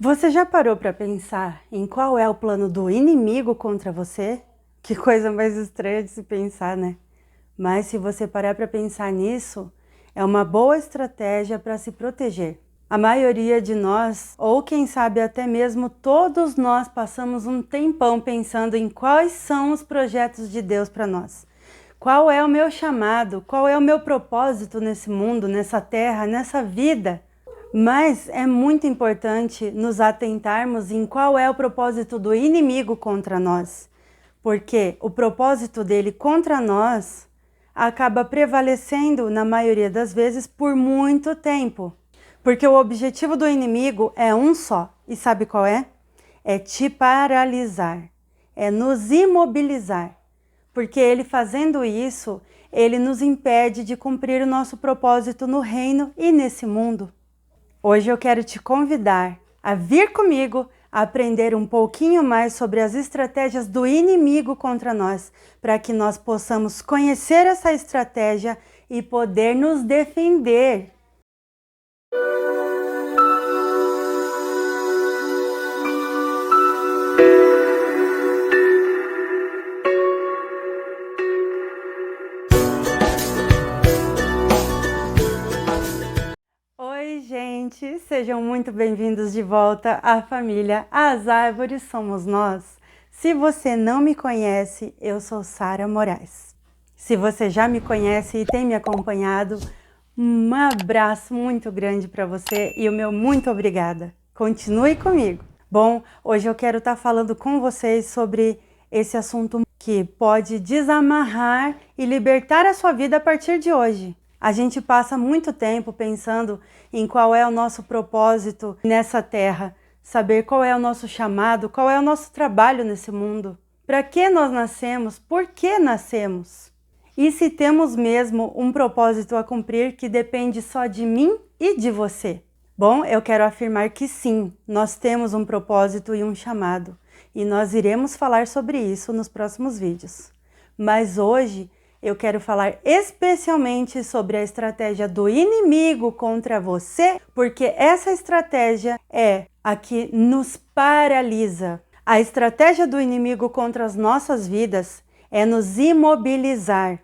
Você já parou para pensar em qual é o plano do inimigo contra você? Que coisa mais estranha de se pensar, né? Mas se você parar para pensar nisso, é uma boa estratégia para se proteger. A maioria de nós, ou quem sabe até mesmo todos nós, passamos um tempão pensando em quais são os projetos de Deus para nós. Qual é o meu chamado? Qual é o meu propósito nesse mundo, nessa terra, nessa vida? Mas é muito importante nos atentarmos em qual é o propósito do inimigo contra nós, porque o propósito dele contra nós acaba prevalecendo na maioria das vezes por muito tempo. Porque o objetivo do inimigo é um só, e sabe qual é? É te paralisar, é nos imobilizar. Porque ele fazendo isso, ele nos impede de cumprir o nosso propósito no reino e nesse mundo. Hoje eu quero te convidar a vir comigo a aprender um pouquinho mais sobre as estratégias do inimigo contra nós, para que nós possamos conhecer essa estratégia e poder nos defender. Oi, gente! Sejam muito bem-vindos de volta à família As Árvores Somos Nós. Se você não me conhece, eu sou Sara Moraes. Se você já me conhece e tem me acompanhado, um abraço muito grande para você e o meu muito obrigada. Continue comigo. Bom, hoje eu quero estar falando com vocês sobre esse assunto que pode desamarrar e libertar a sua vida a partir de hoje. A gente passa muito tempo pensando em qual é o nosso propósito nessa terra, saber qual é o nosso chamado, qual é o nosso trabalho nesse mundo, para que nós nascemos, por que nascemos, e se temos mesmo um propósito a cumprir que depende só de mim e de você. Bom, eu quero afirmar que sim, nós temos um propósito e um chamado, e nós iremos falar sobre isso nos próximos vídeos. Mas hoje eu quero falar especialmente sobre a estratégia do inimigo contra você, porque essa estratégia é a que nos paralisa. A estratégia do inimigo contra as nossas vidas é nos imobilizar.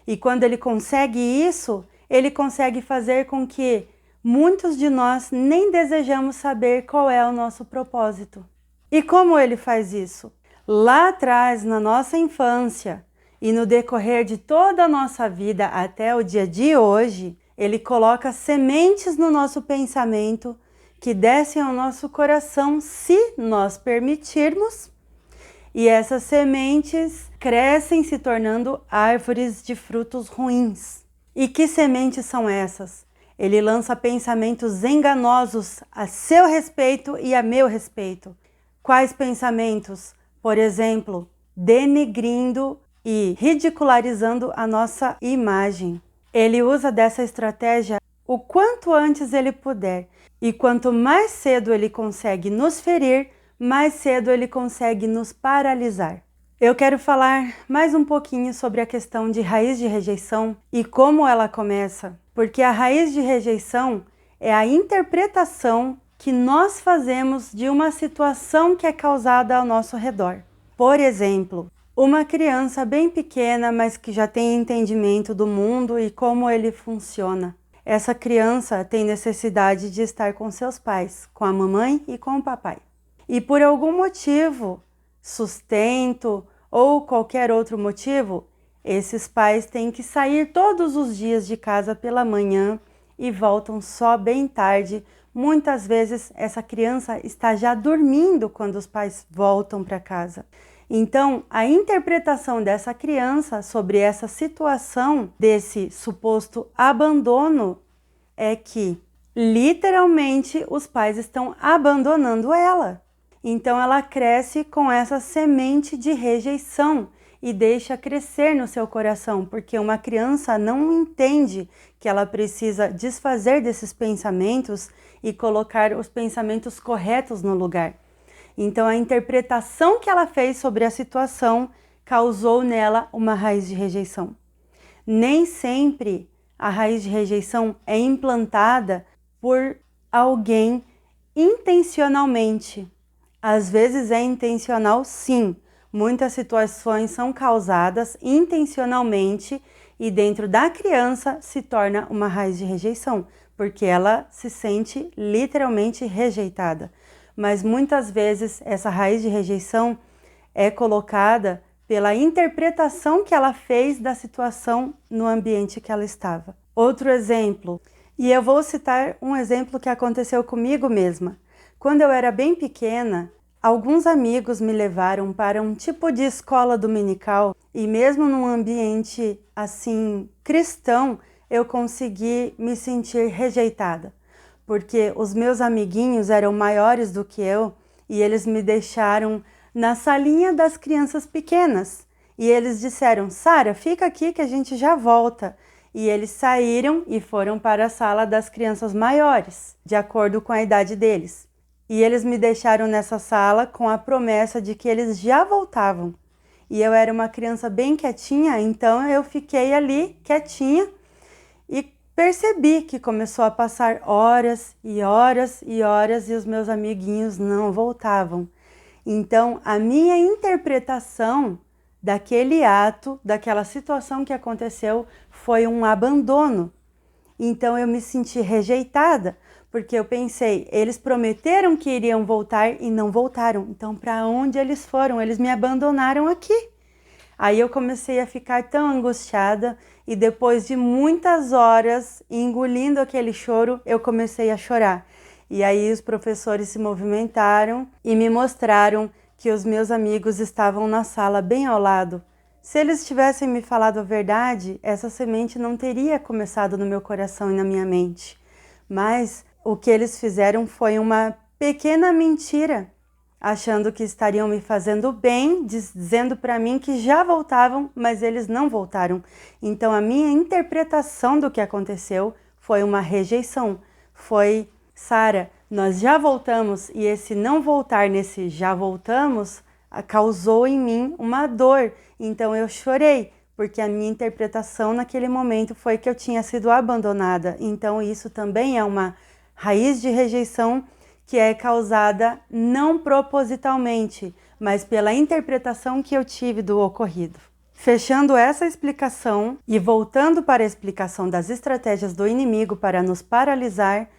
E quando ele consegue isso, ele consegue fazer com que muitos de nós nem desejamos saber qual é o nosso propósito. E como ele faz isso? Lá atrás, na nossa infância, e no decorrer de toda a nossa vida até o dia de hoje, ele coloca sementes no nosso pensamento que descem ao nosso coração se nós permitirmos. E essas sementes crescem se tornando árvores de frutos ruins. E que sementes são essas? Ele lança pensamentos enganosos a seu respeito e a meu respeito. Quais pensamentos? Por exemplo, denegrindo e ridicularizando a nossa imagem. Ele usa dessa estratégia o quanto antes ele puder, e quanto mais cedo ele consegue nos ferir, mais cedo ele consegue nos paralisar. Eu quero falar mais um pouquinho sobre a questão de raiz de rejeição e como ela começa, porque a raiz de rejeição é a interpretação que nós fazemos de uma situação que é causada ao nosso redor. Por exemplo, uma criança bem pequena, mas que já tem entendimento do mundo e como ele funciona. Essa criança tem necessidade de estar com seus pais, com a mamãe e com o papai. E por algum motivo, sustento ou qualquer outro motivo, esses pais têm que sair todos os dias de casa pela manhã e voltam só bem tarde. Muitas vezes essa criança está já dormindo quando os pais voltam para casa. Então, a interpretação dessa criança sobre essa situação, desse suposto abandono, é que, literalmente, os pais estão abandonando ela. Então, ela cresce com essa semente de rejeição e deixa crescer no seu coração, porque uma criança não entende que ela precisa desfazer desses pensamentos e colocar os pensamentos corretos no lugar. Então, a interpretação que ela fez sobre a situação causou nela uma raiz de rejeição. Nem sempre a raiz de rejeição é implantada por alguém intencionalmente. Às vezes é intencional, sim. Muitas situações são causadas intencionalmente e dentro da criança se torna uma raiz de rejeição, porque ela se sente literalmente rejeitada. Mas muitas vezes essa raiz de rejeição é colocada pela interpretação que ela fez da situação no ambiente que ela estava. Outro exemplo, e eu vou citar um exemplo que aconteceu comigo mesma. Quando eu era bem pequena, alguns amigos me levaram para um tipo de escola dominical e mesmo num ambiente assim cristão, eu consegui me sentir rejeitada, porque os meus amiguinhos eram maiores do que eu e eles me deixaram na salinha das crianças pequenas. E eles disseram: Sara, fica aqui que a gente já volta. E eles saíram e foram para a sala das crianças maiores, de acordo com a idade deles. E eles me deixaram nessa sala com a promessa de que eles já voltavam. E eu era uma criança bem quietinha, então eu fiquei ali quietinha e percebi que começou a passar horas e horas e horas e os meus amiguinhos não voltavam. Então, a minha interpretação daquele ato, daquela situação que aconteceu, foi um abandono. Então, eu me senti rejeitada, porque eu pensei, eles prometeram que iriam voltar e não voltaram. Então, para onde eles foram? Eles me abandonaram aqui. Aí eu comecei a ficar tão angustiada e depois de muitas horas engolindo aquele choro, eu comecei a chorar. E aí os professores se movimentaram e me mostraram que os meus amigos estavam na sala bem ao lado. Se eles tivessem me falado a verdade, essa semente não teria começado no meu coração e na minha mente. Mas o que eles fizeram foi uma pequena mentira, achando que estariam me fazendo bem, dizendo para mim que já voltavam, mas eles não voltaram. Então a minha interpretação do que aconteceu foi uma rejeição, foi: Sara, nós já voltamos, e esse não voltar nesse já voltamos causou em mim uma dor. Então eu chorei, porque a minha interpretação naquele momento foi que eu tinha sido abandonada. Então isso também é uma raiz de rejeição que é causada não propositalmente, mas pela interpretação que eu tive do ocorrido. Fechando essa explicação e voltando para a explicação das estratégias do inimigo para nos paralisar,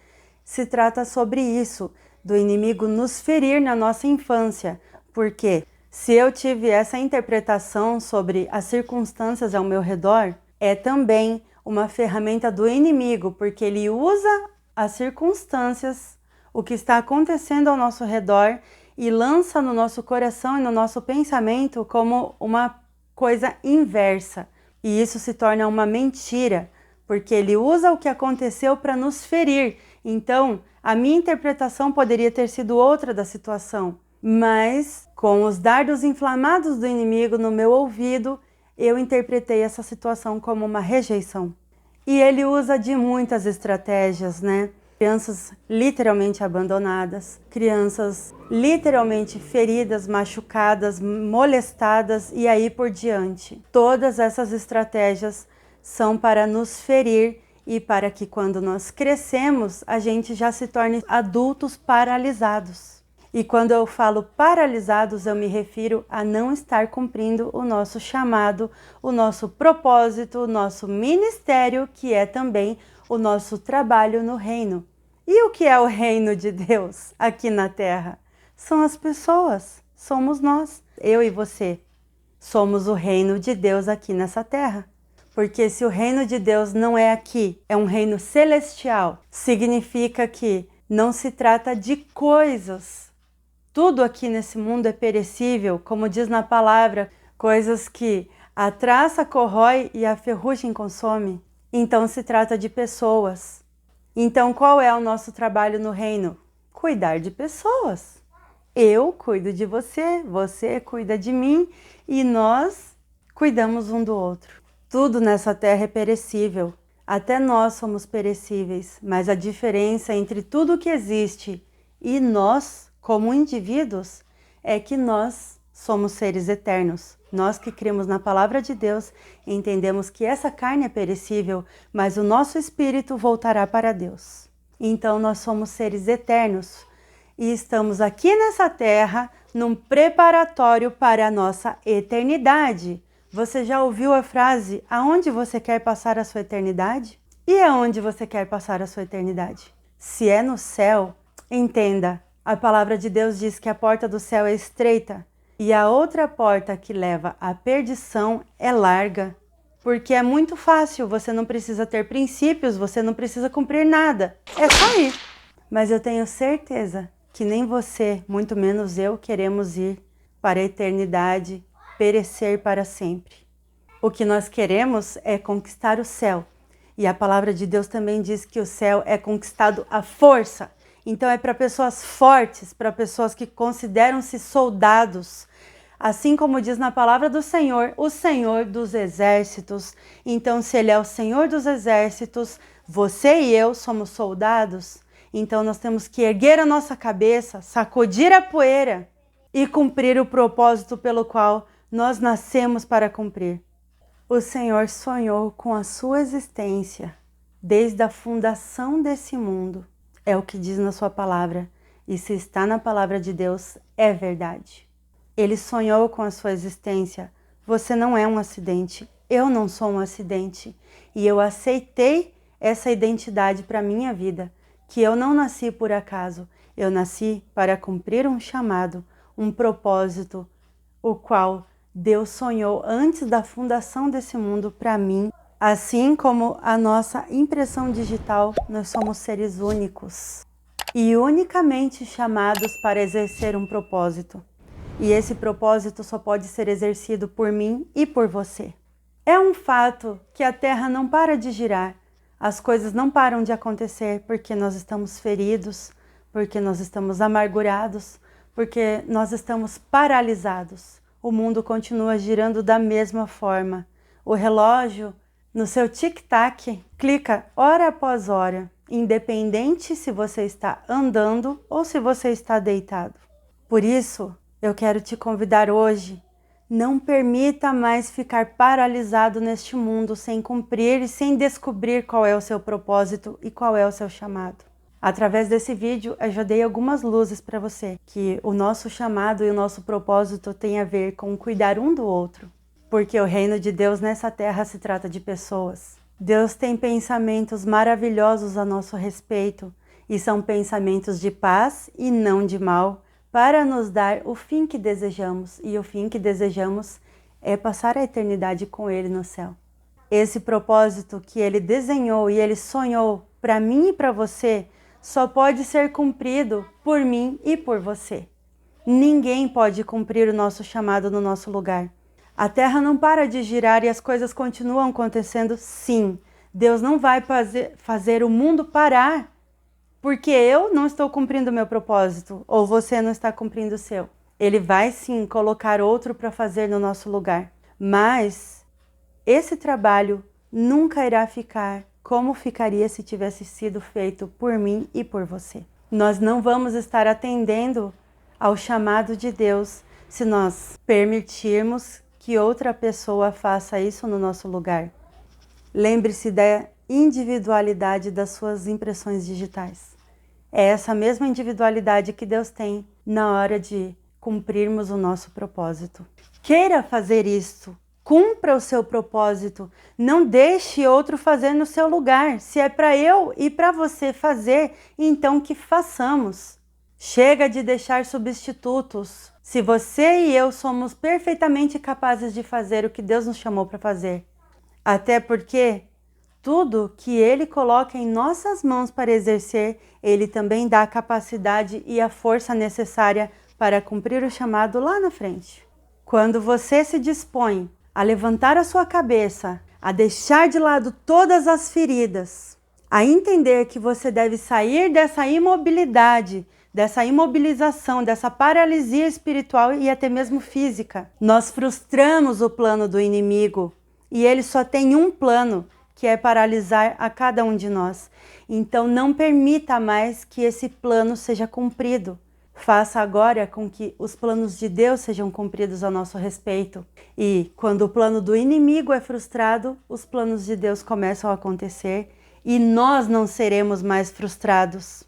se trata sobre isso, do inimigo nos ferir na nossa infância, porque se eu tive essa interpretação sobre as circunstâncias ao meu redor, é também uma ferramenta do inimigo, porque ele usa as circunstâncias, o que está acontecendo ao nosso redor, e lança no nosso coração e no nosso pensamento como uma coisa inversa. E isso se torna uma mentira, porque ele usa o que aconteceu para nos ferir. Então, a minha interpretação poderia ter sido outra da situação, mas com os dardos inflamados do inimigo no meu ouvido, eu interpretei essa situação como uma rejeição. E ele usa de muitas estratégias, né? Crianças literalmente abandonadas, crianças literalmente feridas, machucadas, molestadas e aí por diante. Todas essas estratégias são para nos ferir e para que quando nós crescemos, a gente já se torne adultos paralisados. E quando eu falo paralisados, eu me refiro a não estar cumprindo o nosso chamado, o nosso propósito, o nosso ministério, que é também o nosso trabalho no reino. E o que é o reino de Deus aqui na terra? São as pessoas, somos nós, eu e você. Somos o reino de Deus aqui nessa terra. Porque se o reino de Deus não é aqui, é um reino celestial, significa que não se trata de coisas. Tudo aqui nesse mundo é perecível, como diz na palavra, coisas que a traça corrói e a ferrugem consome. Então se trata de pessoas. Então qual é o nosso trabalho no reino? Cuidar de pessoas. Eu cuido de você, você cuida de mim e nós cuidamos um do outro. Tudo nessa terra é perecível, até nós somos perecíveis, mas a diferença entre tudo que existe e nós, como indivíduos, é que nós somos seres eternos. Nós que cremos na palavra de Deus, entendemos que essa carne é perecível, mas o nosso espírito voltará para Deus. Então nós somos seres eternos, e estamos aqui nessa terra num preparatório para a nossa eternidade. Você já ouviu a frase, aonde você quer passar a sua eternidade? E aonde você quer passar a sua eternidade? Se é no céu, entenda, a palavra de Deus diz que a porta do céu é estreita e a outra porta que leva à perdição é larga. Porque é muito fácil, você não precisa ter princípios, você não precisa cumprir nada, é só ir. Mas eu tenho certeza que nem você, muito menos eu, queremos ir para a eternidade, perecer para sempre. O que nós queremos é conquistar o céu. E a palavra de Deus também diz que o céu é conquistado à força. Então é para pessoas fortes, para pessoas que consideram-se soldados. Assim como diz na palavra do Senhor, o Senhor dos exércitos. Então, se Ele é o Senhor dos exércitos, você e eu somos soldados. Então nós temos que erguer a nossa cabeça, sacudir a poeira e cumprir o propósito pelo qual nós nascemos para cumprir. O Senhor sonhou com a sua existência desde a fundação desse mundo. É o que diz na sua palavra. E se está na palavra de Deus, é verdade. Ele sonhou com a sua existência. Você não é um acidente. Eu não sou um acidente. E eu aceitei essa identidade para a minha vida. Que eu não nasci por acaso. Eu nasci para cumprir um chamado, um propósito, o qual Deus sonhou antes da fundação desse mundo para mim. Assim como a nossa impressão digital, nós somos seres únicos e unicamente chamados para exercer um propósito. E esse propósito só pode ser exercido por mim e por você. É um fato que a Terra não para de girar, as coisas não param de acontecer porque nós estamos feridos, porque nós estamos amargurados, porque nós estamos paralisados. O mundo continua girando da mesma forma. O relógio, no seu tic-tac, clica hora após hora, independente se você está andando ou se você está deitado. Por isso, eu quero te convidar hoje, não permita mais ficar paralisado neste mundo sem cumprir e sem descobrir qual é o seu propósito e qual é o seu chamado. Através desse vídeo, eu já dei algumas luzes para você, que o nosso chamado e o nosso propósito tem a ver com cuidar um do outro. Porque o reino de Deus nessa terra se trata de pessoas. Deus tem pensamentos maravilhosos a nosso respeito, e são pensamentos de paz e não de mal, para nos dar o fim que desejamos, e o fim que desejamos é passar a eternidade com Ele no céu. Esse propósito que Ele desenhou e Ele sonhou para mim e para você, só pode ser cumprido por mim e por você. Ninguém pode cumprir o nosso chamado no nosso lugar. A Terra não para de girar e as coisas continuam acontecendo, sim. Deus não vai fazer o mundo parar porque eu não estou cumprindo o meu propósito ou você não está cumprindo o seu. Ele vai sim colocar outro para fazer no nosso lugar. Mas esse trabalho nunca irá ficar como ficaria se tivesse sido feito por mim e por você. Nós não vamos estar atendendo ao chamado de Deus se nós permitirmos que outra pessoa faça isso no nosso lugar. Lembre-se da individualidade das suas impressões digitais. É essa mesma individualidade que Deus tem na hora de cumprirmos o nosso propósito. Queira fazer isso. Cumpra o seu propósito, não deixe outro fazer no seu lugar. Se é para eu e para você fazer, então que façamos. Chega de deixar substitutos. Se você e eu somos perfeitamente capazes de fazer o que Deus nos chamou para fazer. Até porque tudo que Ele coloca em nossas mãos para exercer, Ele também dá a capacidade e a força necessária para cumprir o chamado lá na frente. Quando você se dispõe a levantar a sua cabeça, a deixar de lado todas as feridas, a entender que você deve sair dessa imobilidade, dessa imobilização, dessa paralisia espiritual e até mesmo física. Nós frustramos o plano do inimigo e ele só tem um plano, que é paralisar a cada um de nós. Então não permita mais que esse plano seja cumprido. Faça agora com que os planos de Deus sejam cumpridos a nosso respeito. E quando o plano do inimigo é frustrado, os planos de Deus começam a acontecer e nós não seremos mais frustrados.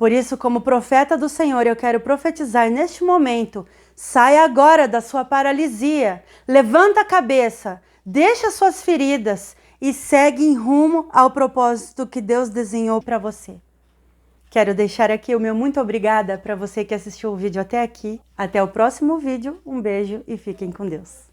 Por isso, como profeta do Senhor, eu quero profetizar neste momento: saia agora da sua paralisia, levanta a cabeça, deixa suas feridas e segue em rumo ao propósito que Deus desenhou para você. Quero deixar aqui o meu muito obrigada para você que assistiu o vídeo até aqui. Até o próximo vídeo, um beijo e fiquem com Deus.